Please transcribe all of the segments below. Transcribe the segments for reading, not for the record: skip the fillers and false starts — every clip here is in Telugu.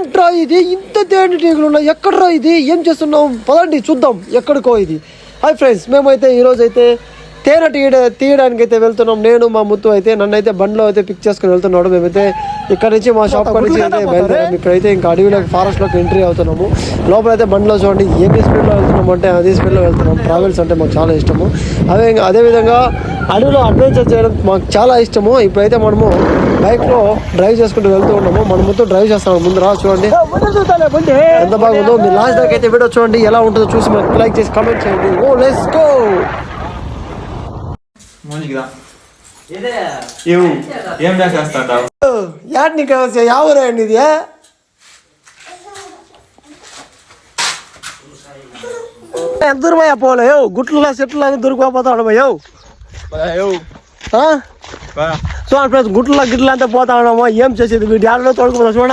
ఏంట్రా ఇది ఇంత తేనెటీగలు ఉన్నాయి, ఎక్కడ్రా ఇది, ఏం చేస్తున్నాం, పదండి చూద్దాం ఎక్కడికో ఇది. హాయ్ ఫ్రెండ్స్, మేమైతే ఈరోజు అయితే తేనె తీయడానికి అయితే వెళ్తున్నాం. నేను మా ముత్తు అయితే నన్ను అయితే బండిలో అయితే పిక్ చేసుకుని వెళ్తున్నాడు. మేమైతే ఇక్కడ నుంచి మా షాప్ నుంచి అయితే బయలుదేరాము. ఇక్కడైతే ఇంకా అడవిలోకి ఫారెస్ట్లోకి ఎంట్రీ అవుతున్నాము. లోపల అయితే బండిలో చూడండి ఏ స్పీడ్లో వెళ్తున్నాము అంటే అదే స్పీడ్లో వెళ్తున్నాం. ట్రావెల్స్ అంటే మాకు చాలా ఇష్టము. అదేవిధంగా అడవిలో అడ్వెంచర్ చేయడం మాకు చాలా ఇష్టము. ఇప్పుడైతే మనము బైక్లో డ్రైవ్ చేసుకుంటూ వెళ్తూ ఉన్నాము. మన ముత్తు డ్రైవ్ చేస్తాము. ముందు రా చూడండి ఎంత బాగుందో. మీరు లాస్ట్ దాకా అయితే వీడియో చూడండి, ఎలా ఉంటుందో చూసి మనకు లైక్ చేసి కామెంట్ చేయండి. ఓ లెట్స్ గో. యాడ్ని కావచ్చు యావరే అండి ఇది. ఎంత దూరమయ్యా పోలే గుట్లలో చెట్లు అని దొరికిపోతాడు భయ్యో. చూడండి ఫ్రెండ్స్, గుట్ల గిట్ల అంతా పోతా ఉన్నాము. ఏం చేసేది వీటి యాడలో తోడుకుపోతాం. చూడ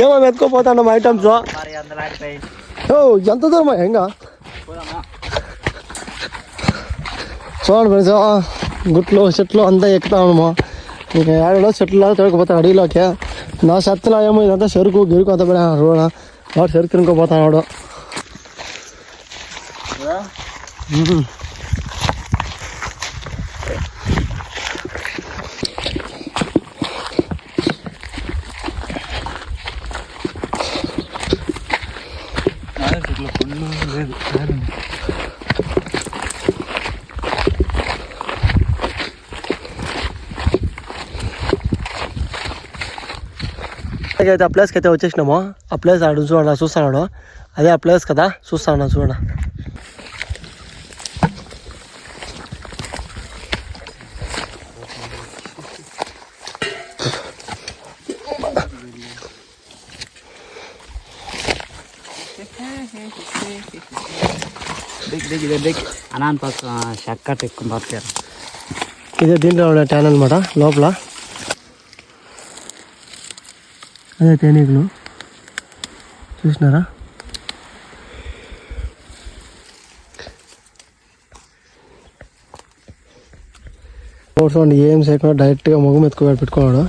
ఏమో ఎత్తుకోపోతాం ఐటమ్స్. ఎంత దూరమా ఇంకా చూడండి ఫ్రెండ్స్, గుట్లు చెట్లు అంతా ఎక్కుతా ఉన్నాము. ఇంకా ఏడలో చెట్లు తోడుకుపోతాం అడవిలోకి. నా చెత్తలో ఏమో ఇదంతా చెరుకు గిరుకు అంతా పడే రోడ్ వాడు చెరుకు తినుకోపోతాడు. అయితే ఆ ప్లేస్కి అయితే వచ్చేసినాము. ఆ ప్లేస్ ఆడు చూడ చూస్తున్నాడు, అదే ఆ ప్లేస్ కదా చూస్తాను చూడ. ఇదే దీంట్లో ఉండే ట్యాన్ అనమాట. లోపల అదే తేనీగలు చూసినారా. చూడండి ఏం చేయకుండా డైరెక్ట్గా మొగం ఎత్తుకోవాలి పెట్టుకున్నాడు.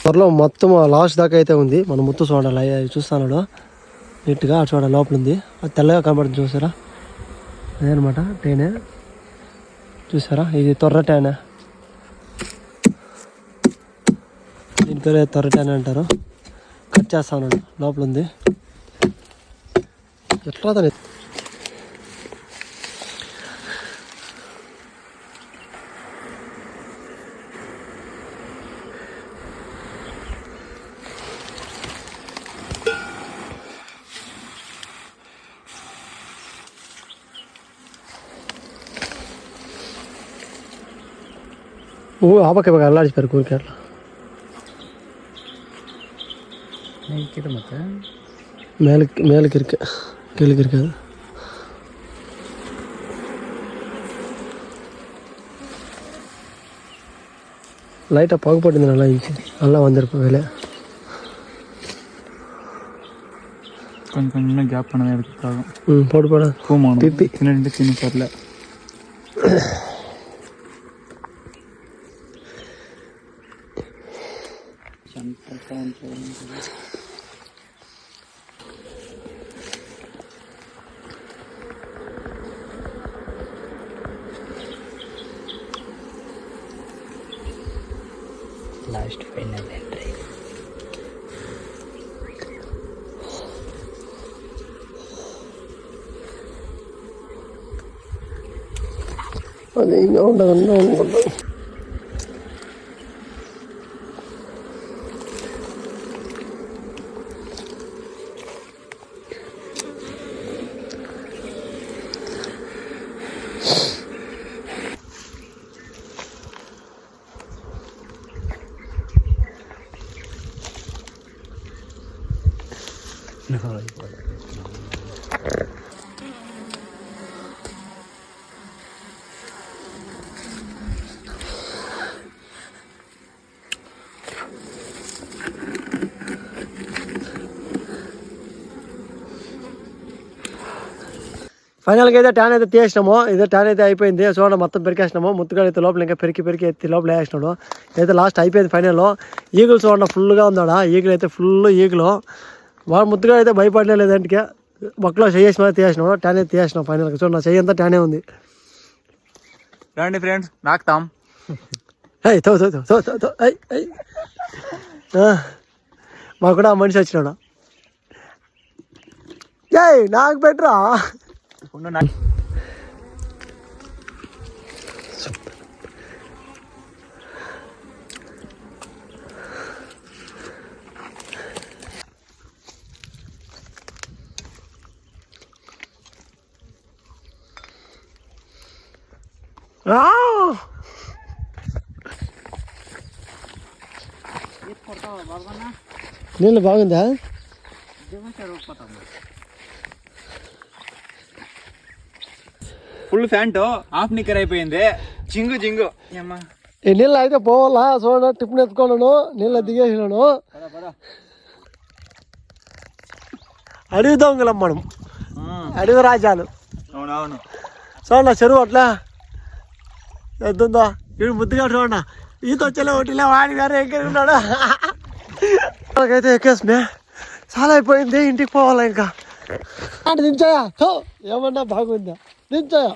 త్వరలో మొత్తం లాస్ట్ దాకా అయితే ఉంది. మన ముత్తు చూడాలి చూస్తున్నాడు నీట్గా. చూడాలి లోపల ఉంది, అది తెల్లగా కనబడుతుంది చూసారా, అదేనమాట తేనె. చూసారా ఇది తొర్ర తేనె, దీని పేరు తొర్ర తేనె అంటారు. కట్ చేస్తా ఉన్నాడు, లోపల ఉంది. ఎట్లా తను ஆபக்க பக்கம் அல்லாடி பேர் கூறுக்கார்ல மேலுக்கு இருக்கு, கீழுக்கு இருக்காது. லைட்டாக பகு போட்டு நல்லா இருந்துச்சு, நல்லா வந்திருப்பேன் வேலை. கொஞ்சம் கொஞ்சம் கேப் பண்ணதான் எடுத்துக்காகும். போட்டு போட திருப்பி சின்ன சரில లాస్ట్ ఫైనల్ ఎంట్రీ. అది ఇంకా ఉండదు అనుకుంటాను. ఫైనల్గా అయితే ట్యాన్ అయితే తీసినాము. ఇదే ట్యాన్ అయితే అయిపోయింది. చూడండి మొత్తం పెరికేసినాము. ముత్తుగాడు అయితే లోపల ఇంకా పెరికి ఎత్తి లోపల వేసినాడు. అయితే లాస్ట్ అయిపోయింది ఫైనల్లో. ఈగులు చూడండి ఫుల్గా ఉందాడా. ఈగులు అయితే ఫుల్ ఈగులు. వాడు ముత్తుగాడు అయితే భయపడలేదు. అంటే మొక్కలో చేసి మీద తీసినాడు. ట్యాన్ అయితే తీసినాం ఫైనల్గా. చూడండి చెయ్యి అంతా ట్యానే ఉంది. రండి ఫ్రెండ్స్ నాకుతాం. మాకు కూడా ఆ మనిషి వచ్చినాడు. నాకు పెట్టరా. నీళ్ళు బాగుందా? ఫుల్ ఫ్యాంట్ హాఫ్ నిక్కర్ అయిపోయింది. జింగు ఈ నీళ్ళు అయితే పోవాలా. చూడండి టిఫిన్ ఎత్తుకున్నాను. నీళ్ళు దిగేసినాను. అడవి దొంగలం మనం, అడవి రాజాలు. అవునవును. చూడండి చెరువు అట్లా ఎద్దుందో. వీడు ముద్దుగా చూడండి. ఈత వచ్చేలా ఒకటిలే వాడి గారు ఎక్కడున్నాడు. నాకైతే ఎక్కేసినా చాలా అయిపోయింది. ఇంటికి పోవాలా ఇంకా. దించాయా ఏమన్నా బాగుందా? దించాయా